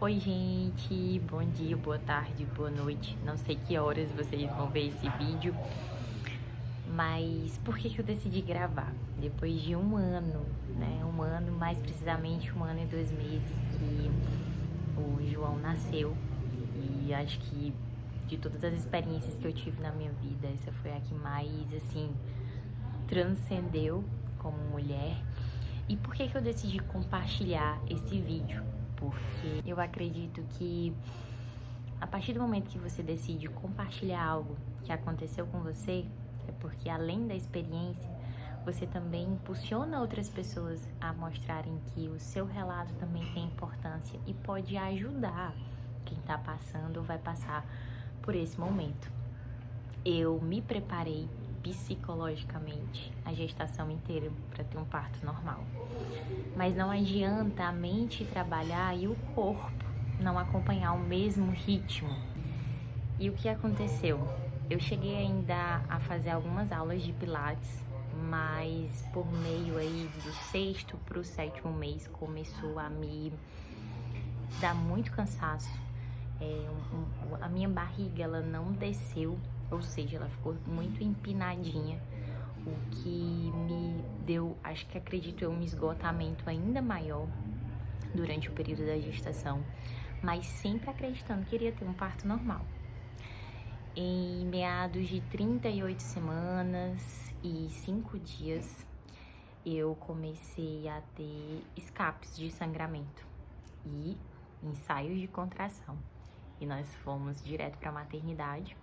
Oi, gente, bom dia, boa tarde, boa noite. Não sei que horas vocês vão ver esse vídeo, mas por que eu decidi gravar? Depois de um ano, né? Um ano, mais precisamente 1 ano e 2 meses que o João nasceu. E acho que de todas as experiências que eu tive na minha vida, essa foi a que mais, assim, transcendeu como mulher. E por que eu decidi compartilhar esse vídeo? Porque eu acredito que a partir do momento que você decide compartilhar algo que aconteceu com você, é porque além da experiência, você também impulsiona outras pessoas a mostrarem que o seu relato também tem importância e pode ajudar quem está passando ou vai passar por esse momento. Eu me preparei psicologicamente a gestação inteira para ter um parto normal. Mas não adianta a mente trabalhar e o corpo não acompanhar o mesmo ritmo. E o que aconteceu? Eu cheguei ainda a fazer algumas aulas de pilates, mas por meio aí do 6º para o 7º mês começou a me dar muito cansaço. A minha barriga ela não desceu, ou seja, ela ficou muito empinadinha, o que me deu, acho que acredito eu, um esgotamento ainda maior durante o período da gestação, mas sempre acreditando que iria ter um parto normal. Em meados de 38 semanas e 5 dias, eu comecei a ter escapes de sangramento e ensaios de contração. E nós fomos direto para a maternidade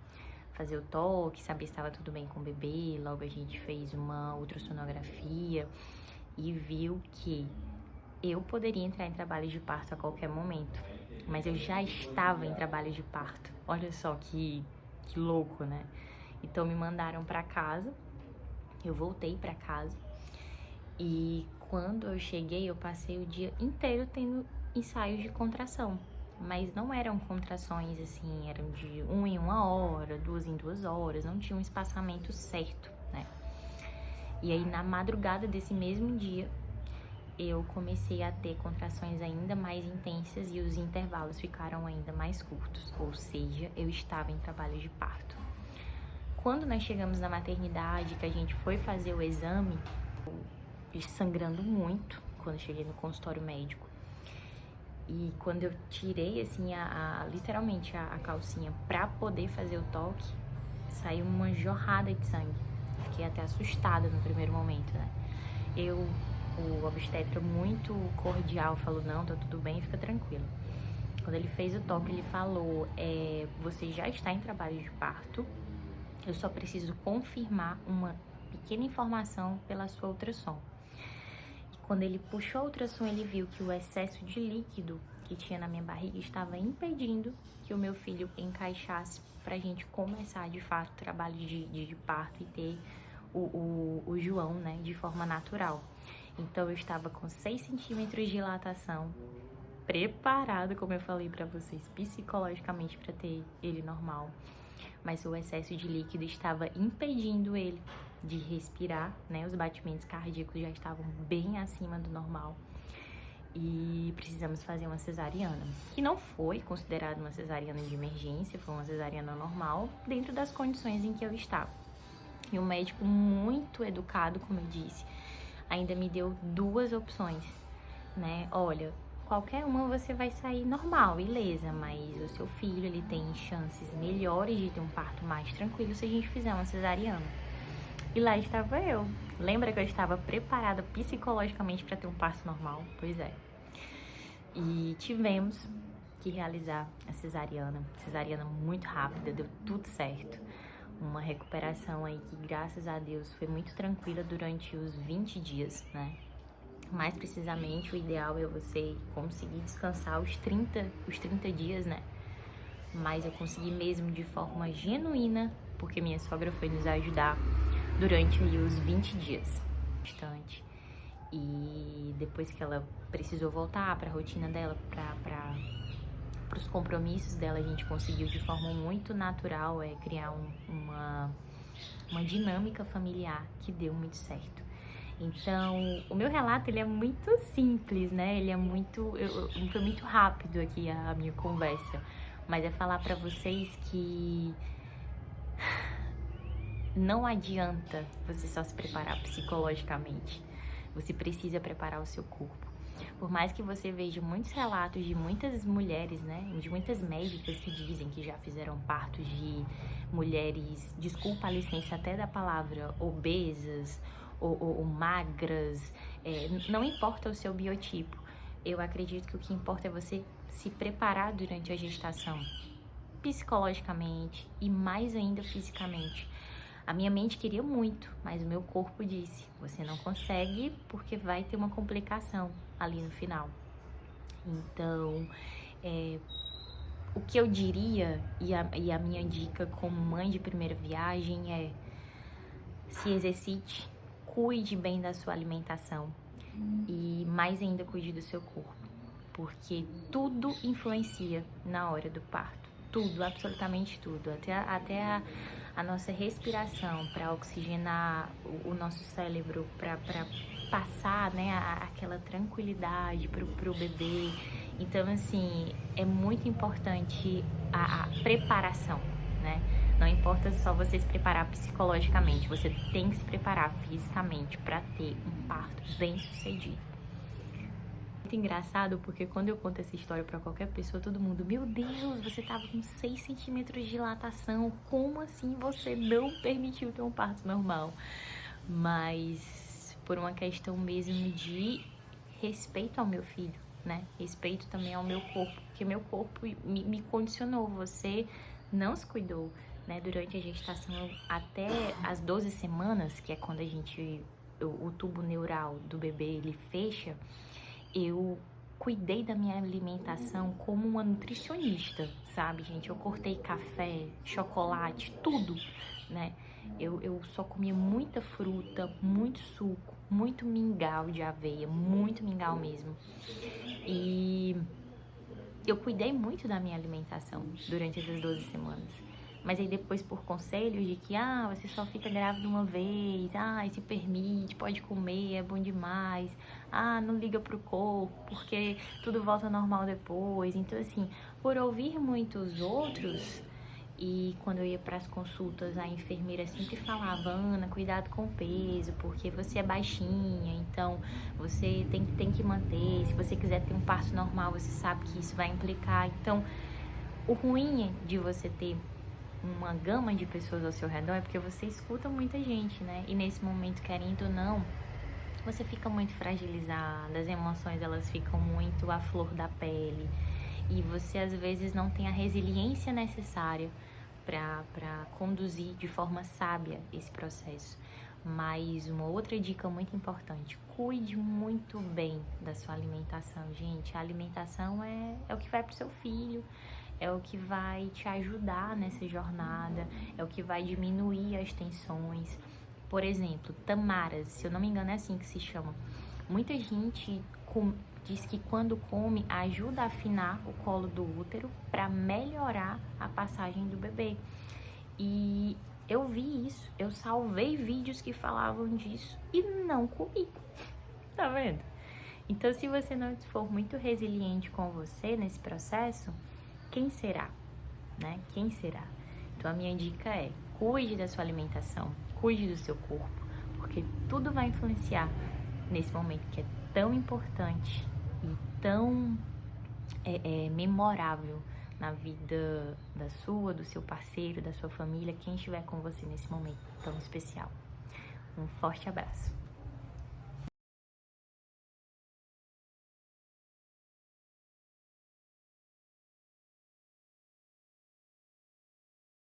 fazer o toque, saber se estava tudo bem com o bebê. Logo a gente fez uma ultrassonografia e viu que eu poderia entrar em trabalho de parto a qualquer momento, mas eu já estava em trabalho de parto. Olha só que louco, né? Então me mandaram para casa, eu voltei para casa e quando eu cheguei eu passei o dia inteiro tendo ensaios de contração. Mas não eram contrações assim, eram de 1 em 1 hora, 2 em 2 horas, não tinha um espaçamento certo, né? E aí na madrugada desse mesmo dia, eu comecei a ter contrações ainda mais intensas e os intervalos ficaram ainda mais curtos, ou seja, eu estava em trabalho de parto. Quando nós chegamos na maternidade, que a gente foi fazer o exame, eu sangrando muito quando cheguei no consultório médico. E quando eu tirei, assim, literalmente a calcinha pra poder fazer o toque, saiu uma jorrada de sangue. Fiquei até assustada no primeiro momento, né? O obstetra muito cordial falou, não, tá tudo bem, fica tranquilo. Quando ele fez o toque, ele falou, você já está em trabalho de parto, eu só preciso confirmar uma pequena informação pela sua ultrassom. Quando ele puxou a ultrassom, ele viu que o excesso de líquido que tinha na minha barriga estava impedindo que o meu filho encaixasse pra gente começar, de fato, o trabalho de parto e ter o João, né, de forma natural. Então, eu estava com 6 centímetros de dilatação, preparada, como eu falei pra vocês, psicologicamente pra ter ele normal. Mas o excesso de líquido estava impedindo ele de respirar, né? Os batimentos cardíacos já estavam bem acima do normal. E precisamos fazer uma cesariana, que não foi considerada uma cesariana de emergência, foi uma cesariana normal, dentro das condições em que eu estava. E o médico, muito educado, como eu disse, ainda me deu 2 opções, né? Olha, qualquer uma você vai sair normal, ilesa, mas o seu filho, ele tem chances melhores de ter um parto mais tranquilo se a gente fizer uma cesariana. E lá estava eu. Lembra que eu estava preparada psicologicamente para ter um parto normal? Pois é. E tivemos que realizar a cesariana muito rápida, deu tudo certo. Uma recuperação aí que, graças a Deus, foi muito tranquila durante os 20 dias, né? Mais precisamente, o ideal é você conseguir descansar os 30 dias, né? Mas eu consegui mesmo de forma genuína, porque minha sogra foi nos ajudar durante aí os 20 dias. Bastante. E depois que ela precisou voltar para a rotina dela, para os compromissos dela, a gente conseguiu de forma muito natural criar uma dinâmica familiar que deu muito certo. Então, o meu relato, ele é muito simples, né? Ele é muito... foi muito rápido aqui a minha conversa. Mas é falar pra vocês que não adianta você só se preparar psicologicamente. Você precisa preparar o seu corpo. Por mais que você veja muitos relatos de muitas mulheres, né? De muitas médicas que dizem que já fizeram partos de mulheres, desculpa a licença até da palavra, obesas ou magras, não importa o seu biotipo. Eu acredito que o que importa é você se preparar durante a gestação, psicologicamente e mais ainda fisicamente. A minha mente queria muito, mas o meu corpo disse, você não consegue porque vai ter uma complicação ali no final. Então, o que eu diria e a minha dica como mãe de primeira viagem é: se exercite, cuide bem da sua alimentação e mais ainda cuide do seu corpo, porque tudo influencia na hora do parto. Tudo, absolutamente tudo, até a nossa respiração para oxigenar o nosso cérebro, para passar, né, aquela tranquilidade pro bebê. Então, assim, é muito importante a preparação, né? Não importa só você se preparar psicologicamente, você tem que se preparar fisicamente para ter um parto bem sucedido. Muito engraçado porque quando eu conto essa história pra qualquer pessoa, todo mundo, meu Deus, você tava com 6 centímetros de dilatação, como assim você não permitiu ter um parto normal? Mas por uma questão mesmo de respeito ao meu filho, né? Respeito também ao meu corpo, porque meu corpo me condicionou, você não se cuidou, né? Durante a gestação até as 12 semanas, que é quando o tubo neural do bebê ele fecha, eu cuidei da minha alimentação como uma nutricionista, sabe, gente? Eu cortei café, chocolate, tudo, né? Eu só comia muita fruta, muito suco, muito mingau de aveia, muito mingau mesmo. E eu cuidei muito da minha alimentação durante essas 12 semanas. Mas aí depois, por conselhos de que, você só fica grávida uma vez, se permite, pode comer, é bom demais, não liga pro corpo, porque tudo volta ao normal depois. Então, assim, por ouvir muitos outros, e quando eu ia para as consultas, a enfermeira sempre falava, Ana, cuidado com o peso, porque você é baixinha, então você tem que manter, se você quiser ter um parto normal, você sabe que isso vai implicar. Então, o ruim de você ter uma gama de pessoas ao seu redor é porque você escuta muita gente, né? E nesse momento, querendo ou não, você fica muito fragilizada, as emoções elas ficam muito à flor da pele e você às vezes não tem a resiliência necessária para conduzir de forma sábia esse processo. Mas uma outra dica muito importante, cuide muito bem da sua alimentação, gente. A alimentação é o que vai pro seu filho, é o que vai te ajudar nessa jornada, é o que vai diminuir as tensões. Por exemplo, tamaras, se eu não me engano é assim que se chama. Muita gente diz que quando come ajuda a afinar o colo do útero para melhorar a passagem do bebê. E eu vi isso, eu salvei vídeos que falavam disso e não comi. Tá vendo? Então, se você não for muito resiliente com você nesse processo, quem será, né? Quem será? Então, a minha dica é, cuide da sua alimentação, cuide do seu corpo, porque tudo vai influenciar nesse momento que é tão importante e tão memorável na vida da sua, do seu parceiro, da sua família, quem estiver com você nesse momento tão especial. Um forte abraço.